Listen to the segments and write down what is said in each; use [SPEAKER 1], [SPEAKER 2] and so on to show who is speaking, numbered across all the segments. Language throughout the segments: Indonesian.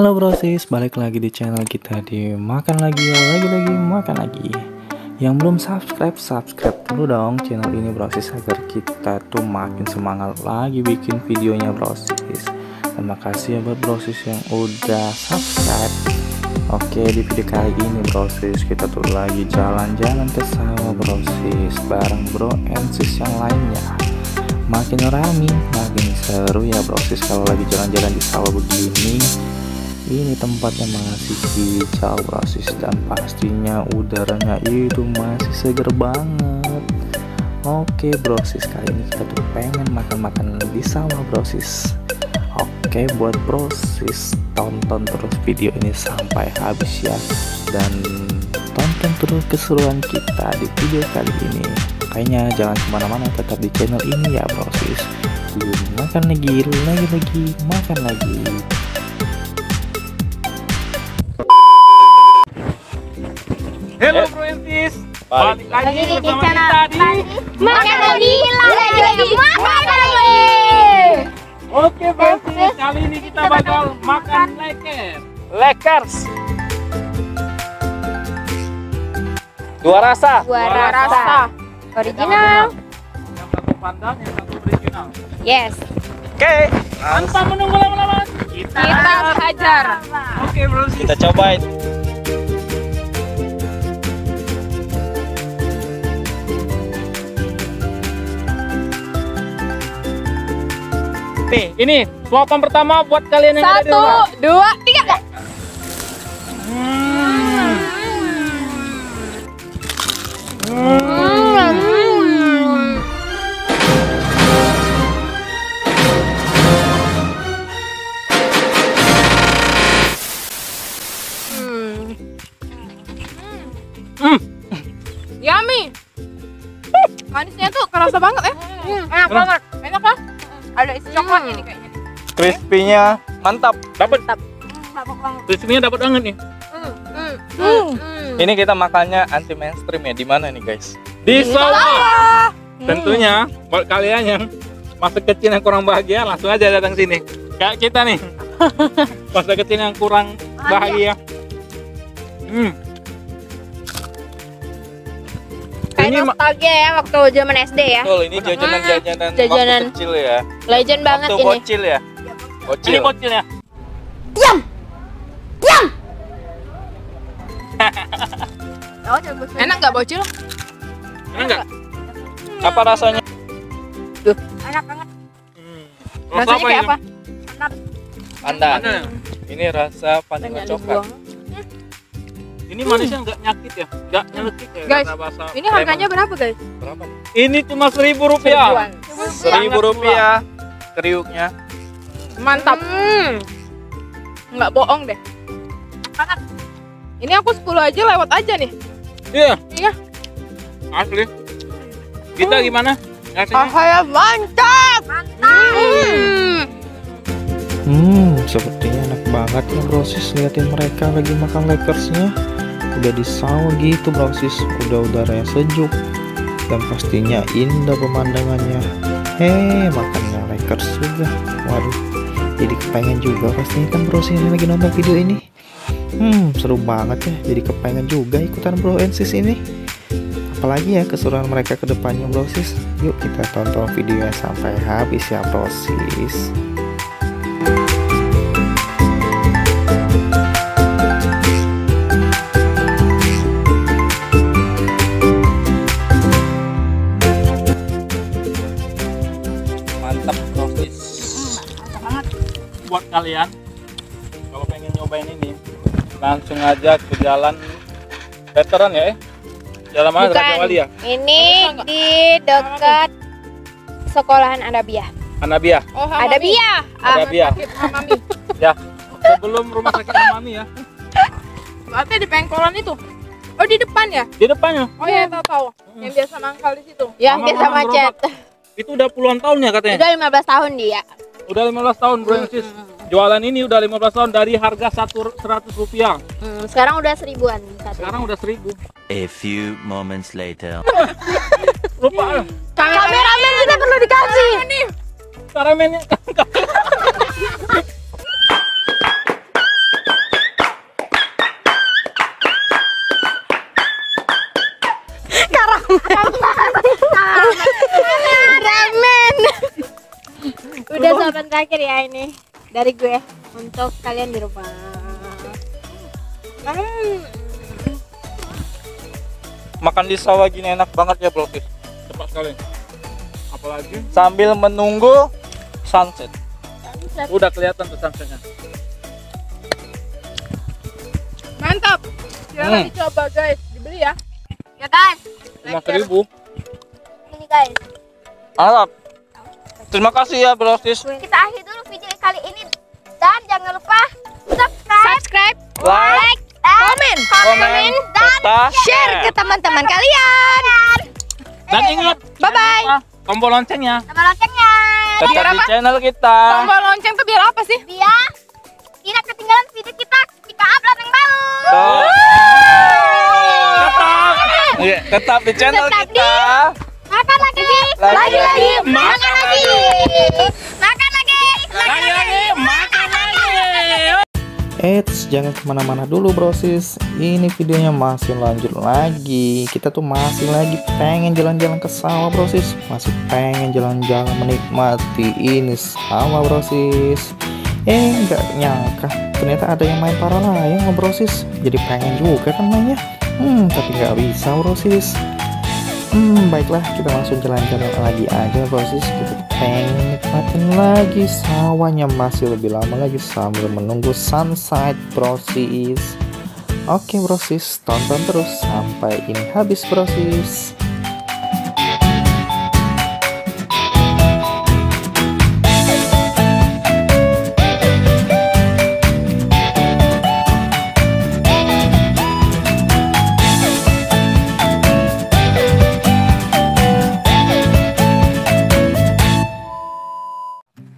[SPEAKER 1] Halo brosis, balik lagi di channel kita di Makan Lagi ya, lagi makan lagi. Yang belum subscribe dulu dong channel ini brosis, agar kita tuh makin semangat lagi bikin videonya brosis. Terima kasih ya buat brosis yang udah subscribe. Oke, di video kali ini brosis kita tuh lagi jalan-jalan ke sawah brosis bareng bro and sis yang lainnya. Makin rame, makin seru ya brosis kalau lagi jalan-jalan di sawah begini. Ini tempatnya masih hijau brosis, dan pastinya udaranya itu masih seger banget. Oke brosis, kali ini kita tuh pengen makan-makan di sawah brosis. Oke, buat brosis tonton terus video ini sampai habis ya, dan tonton terus keseruan kita di video kali ini. Makanya jangan kemana-mana, tetap di channel ini ya brosis. Makan lagi makan lagi.
[SPEAKER 2] Halo Bro Entis, balik lagi
[SPEAKER 3] di
[SPEAKER 2] bersama
[SPEAKER 3] channel
[SPEAKER 2] kita di
[SPEAKER 3] Makan Lagi, makan lagi.
[SPEAKER 2] Oke Bro Entis, kali ini kita bakal makan Lakers. Dua rasa.
[SPEAKER 3] Original.
[SPEAKER 2] Yang satu pandan, yang satu original.
[SPEAKER 3] Yes.
[SPEAKER 2] Oke, tanpa menunggu lama-lama, kita
[SPEAKER 3] hajar.
[SPEAKER 2] Oke Bro Entis,
[SPEAKER 4] Kita cobain.
[SPEAKER 2] nih, ini suapan pertama buat kalian yang ada di rumah.
[SPEAKER 3] 1, 2, 3.
[SPEAKER 5] Yummy. Manisnya tuh kerasa banget ya. Enak banget. Enak lah. Ada isi coklatnya nih kayaknya.
[SPEAKER 4] Crispy-nya mantap.
[SPEAKER 2] Dapat,
[SPEAKER 5] Enak banget.
[SPEAKER 2] crispy-nya dapat banget nih.
[SPEAKER 4] Ini kita makannya anti mainstream ya. Di mana nih guys?
[SPEAKER 2] Di sawah. Tentunya buat kalian yang masa kecil yang kurang bahagia, langsung aja datang sini. Kayak kita nih, masa kecil yang kurang bahagia.
[SPEAKER 3] Kayak
[SPEAKER 2] Ini
[SPEAKER 3] nostalgia ya waktu zaman SD ya.
[SPEAKER 4] Betul, ini jajanan-jajanan waktu
[SPEAKER 3] Jajanan.
[SPEAKER 4] kecil ya.
[SPEAKER 3] Legend banget
[SPEAKER 4] Waktu
[SPEAKER 3] ini.
[SPEAKER 4] bocil ya.
[SPEAKER 2] ini
[SPEAKER 4] Bocil.
[SPEAKER 2] bocil ya.
[SPEAKER 5] Enak nggak bocil?
[SPEAKER 2] Enak nggak?
[SPEAKER 4] Apa rasanya?
[SPEAKER 5] Enak banget.
[SPEAKER 2] Rasa
[SPEAKER 5] Rasanya kayak
[SPEAKER 2] ini?
[SPEAKER 5] apa?
[SPEAKER 4] Pandan.
[SPEAKER 2] Pandan ya?
[SPEAKER 4] Ini rasa vanilla coklat.
[SPEAKER 2] Ini manisnya nggak nyakit ya, nggak nyelekit ya.
[SPEAKER 5] Guys,
[SPEAKER 2] kata bahasa
[SPEAKER 5] Ini harganya berapa guys?
[SPEAKER 4] Berapa nih?
[SPEAKER 2] Ini cuma Rp1.000.
[SPEAKER 4] Rp1.000 kriuknya.
[SPEAKER 5] Mantap. Nggak bohong deh. Ini aku 10 aja lewat aja nih.
[SPEAKER 2] Iya,
[SPEAKER 5] Iya.
[SPEAKER 2] asli. Kita gimana? Rasanya?
[SPEAKER 5] Saya mantap.
[SPEAKER 1] Sepertinya enak banget ya brosis, liatin mereka lagi makan Lakersnya. Udah di sawah gitu brosis, udah udaranya sejuk, dan pastinya indah pemandangannya. Makannya Lakers juga. Waduh, jadi kepengen juga pastinya kan brosis yang lagi nonton video ini. Seru banget ya, jadi kepengen juga ikutan bro and sis ini. Apalagi ya keseruan mereka ke depannya brosis. Yuk kita tonton videonya sampai habis ya brosis.
[SPEAKER 4] Mantap brosis.
[SPEAKER 2] Buat kalian kalau pengen nyobain ini, langsung aja ke jalan veteran ya. Jalan mana? Raja Wali ya?
[SPEAKER 3] Ini di dekat sekolahan Adabiah.
[SPEAKER 2] Anabiah.
[SPEAKER 5] Oh,
[SPEAKER 3] Adabiah.
[SPEAKER 2] Adabiah.
[SPEAKER 5] Mami.
[SPEAKER 2] Ya, sebelum rumah sakit Mami ya.
[SPEAKER 5] Berarti di pengkolan itu. Oh, di depan ya?
[SPEAKER 2] Di depannya.
[SPEAKER 5] Oh ya, tahu. Yang biasa mangkal di situ.
[SPEAKER 3] Yang
[SPEAKER 2] Mama
[SPEAKER 3] biasa macet.
[SPEAKER 2] Itu udah puluhan tahun ya katanya.
[SPEAKER 3] Udah 15 tahun dia.
[SPEAKER 2] Udah 15 tahun bro and sis. Jualan ini udah 15 tahun dari harga Rp100.
[SPEAKER 3] Sekarang udah 1000-an.
[SPEAKER 2] Sekarang udah 1.000.
[SPEAKER 6] A few moments later.
[SPEAKER 2] Lupa.
[SPEAKER 3] Kameramen kita perlu dikasih.
[SPEAKER 2] Karamennya.
[SPEAKER 3] Ramen. Udah jawaban terakhir ya ini dari gue untuk kalian di rumah.
[SPEAKER 4] Makan di sawah gini enak banget ya bro.
[SPEAKER 2] Cepat sekali. Apalagi
[SPEAKER 4] Sambil menunggu sunset.
[SPEAKER 2] udah kelihatan tuh sunsetnya.
[SPEAKER 5] Mantap. Silakan dicoba guys, dibeli ya.
[SPEAKER 3] Ya guys,
[SPEAKER 2] 5.000.
[SPEAKER 3] ini guys.
[SPEAKER 4] Mantap. Terima kasih ya bro sis.
[SPEAKER 3] Kita akhiri dulu video kali ini dan jangan lupa subscribe,
[SPEAKER 4] Like,
[SPEAKER 3] komen,
[SPEAKER 4] komen,
[SPEAKER 3] dan
[SPEAKER 4] serta
[SPEAKER 3] share ke teman-teman kalian.
[SPEAKER 2] Dan ingat,
[SPEAKER 3] Bye bye.
[SPEAKER 2] tombol loncengnya.
[SPEAKER 3] Sama loncengnya.
[SPEAKER 4] tetap di channel kita.
[SPEAKER 5] Tombol lonceng tuh biar apa sih?
[SPEAKER 3] Biar tidak ketinggalan video kita jika upload yang baru.
[SPEAKER 4] Tuh. Oke, tetap di channel
[SPEAKER 3] Tetap
[SPEAKER 4] kita.
[SPEAKER 3] Makan lagi,
[SPEAKER 4] Lagi-lagi,
[SPEAKER 3] makan lagi, makan lagi,
[SPEAKER 2] Makan lagi.
[SPEAKER 1] Eits, jangan kemana-mana dulu brosis. Ini videonya masih lanjut lagi. Kita tuh masih lagi pengen jalan-jalan ke sawah brosis. Masih pengen jalan-jalan menikmati ini sawah brosis. Nggak nyangka ternyata ada yang main para layang brosis. Jadi pengen juga kan mainnya. Tapi nggak bisa brosis. Baiklah, kita langsung jalan-jalan lagi aja brosis. Kita pengen nikmatin lagi sawahnya masih lebih lama lagi sambil menunggu sunset brosis. Oke brosis, tonton terus sampai ini habis brosis.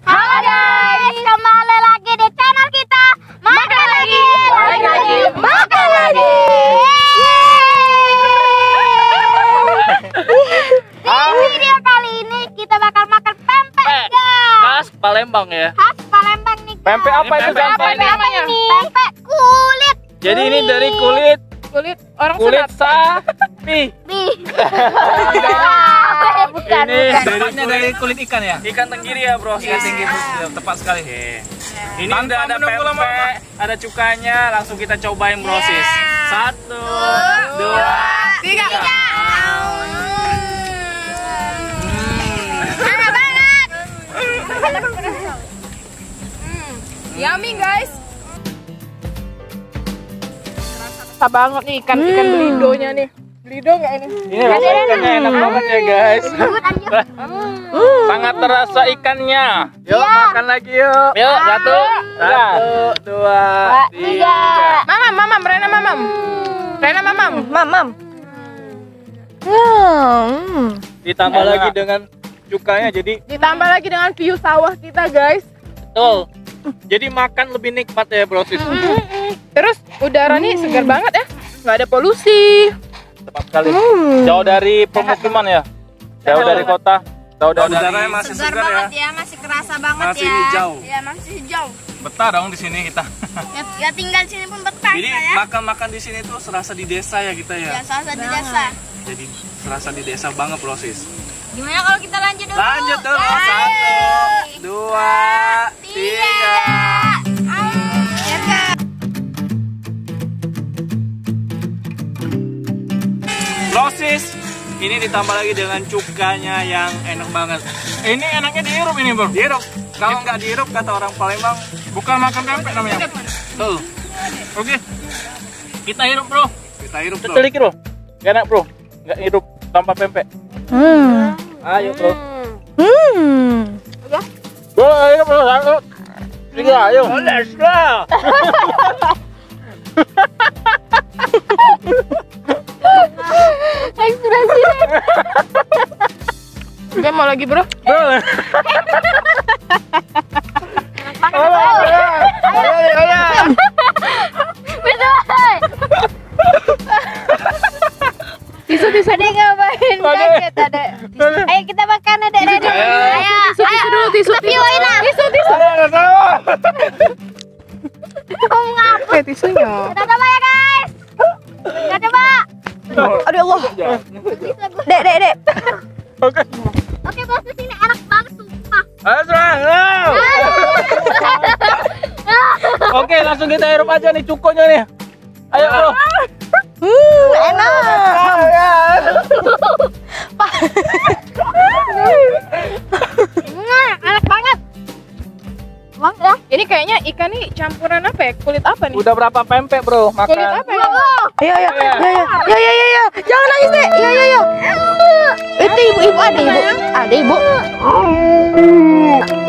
[SPEAKER 3] Halo guys, kembali lagi di channel kita. Makan lagi, makan lagi. Di video kali ini kita bakal makan pempek guys.
[SPEAKER 4] Khas Palembang ya.
[SPEAKER 3] Khas Palembang nih guys.
[SPEAKER 4] Pempek apa itu
[SPEAKER 2] Pempek apa
[SPEAKER 4] pempek?
[SPEAKER 2] ini?
[SPEAKER 5] Namanya
[SPEAKER 3] Pempek kulit.
[SPEAKER 4] Jadi ini dari kulit
[SPEAKER 5] kulit orang
[SPEAKER 4] kulit
[SPEAKER 5] sunat.
[SPEAKER 4] sapi.
[SPEAKER 3] Bukan,
[SPEAKER 4] Ini
[SPEAKER 3] bukan.
[SPEAKER 4] dari kulit ikan ya? Ikan tenggiri ya bro. Ikan tenggiri tepat sekali. Ini udah ada pempek, ada cukanya, langsung kita cobain bro sis. 1, 2,
[SPEAKER 5] 3.
[SPEAKER 3] Enak banget.
[SPEAKER 5] Yummy guys. Rasa banget nih ikan belidonya nih. Belido nggak ini?
[SPEAKER 4] Ini rasa ikannya enak banget ya guys. Sangat terasa ikannya. Yuk makan lagi yuk. Yuk 1, 2, 3.
[SPEAKER 5] Mamam, Rena mamam.
[SPEAKER 4] Ditambah lagi dengan cukanya jadi
[SPEAKER 5] Ditambah lagi dengan view sawah kita guys.
[SPEAKER 4] betul. Jadi makan lebih nikmat ya bro sis.
[SPEAKER 5] Terus udara nih segar banget ya. Nggak ada polusi.
[SPEAKER 4] Tepat sekali. Jauh dari pemukiman ya. Jauh dari kota. Jauh dari udaranya masih
[SPEAKER 3] Segar banget ya, masih kerasa banget
[SPEAKER 4] Masih
[SPEAKER 3] ya.
[SPEAKER 4] hijau.
[SPEAKER 3] Ya, masih hijau.
[SPEAKER 2] Betah dong di sini kita.
[SPEAKER 3] Ya tinggal di sini pun betah
[SPEAKER 7] Jadi
[SPEAKER 3] ya.
[SPEAKER 7] makan-makan di sini tuh serasa di desa ya kita
[SPEAKER 3] Ya,
[SPEAKER 7] ya.
[SPEAKER 3] salah satu desa.
[SPEAKER 7] Jadi serasa di desa banget proses.
[SPEAKER 3] Gimana kalau kita lanjut dulu?
[SPEAKER 7] Lanjut dulu.
[SPEAKER 3] Ayo.
[SPEAKER 7] 1, 2, 3. Proses ini ditambah lagi dengan cukanya yang enak banget.
[SPEAKER 2] Ini enaknya dihirup ini bro.
[SPEAKER 7] Dihirup. Kalau nggak dihirup kata orang Palembang,
[SPEAKER 2] Bukan makan pempek namanya.
[SPEAKER 7] tuh
[SPEAKER 2] Oke. Kita hirup bro.
[SPEAKER 7] kita hirup bro.
[SPEAKER 4] Telik bro. Gak enak bro. Gak hidup tanpa pempek. Ayo bro. Bro, ayo bro. 1, 3, ayo. Let's go.
[SPEAKER 3] Ekspresi.
[SPEAKER 5] Gue mau lagi bro.
[SPEAKER 4] Bro.
[SPEAKER 3] Tisu ada yang ngapain kaget ada. Ayo kita makan adek. Ayo.
[SPEAKER 5] Tisu.
[SPEAKER 3] Videoin lah. Tisu. Mau ngapa?
[SPEAKER 5] Tisunya.
[SPEAKER 3] Kita coba ya guys. Kita coba.
[SPEAKER 5] Aduh Allah. Dek.
[SPEAKER 3] Oke, bos, di sini enak banget sumpah.
[SPEAKER 2] Ayo serang. Oke, langsung kita hirup aja nih cukonya nih. Ayo bro.
[SPEAKER 5] Enak.
[SPEAKER 3] Enak banget.
[SPEAKER 5] Bang, ini kayaknya ikan nih campuran apa ya? Kulit apa nih?
[SPEAKER 2] Udah berapa pempek bro makan?
[SPEAKER 5] Kulit apa ya? Ayo. Jangan nangis deh. Yo. Itu ibu ada ibu. Ada ibu.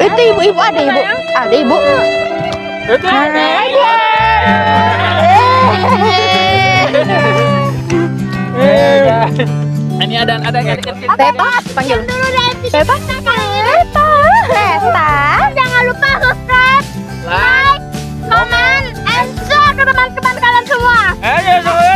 [SPEAKER 5] Itu ibu ada ibu. Ada ibu.
[SPEAKER 2] Ini ada
[SPEAKER 5] Tepa, panggil. Tepa.
[SPEAKER 3] Jangan lupa subscribe, like, comment, and share ke teman-teman kalian semua.
[SPEAKER 2] Ayo semua.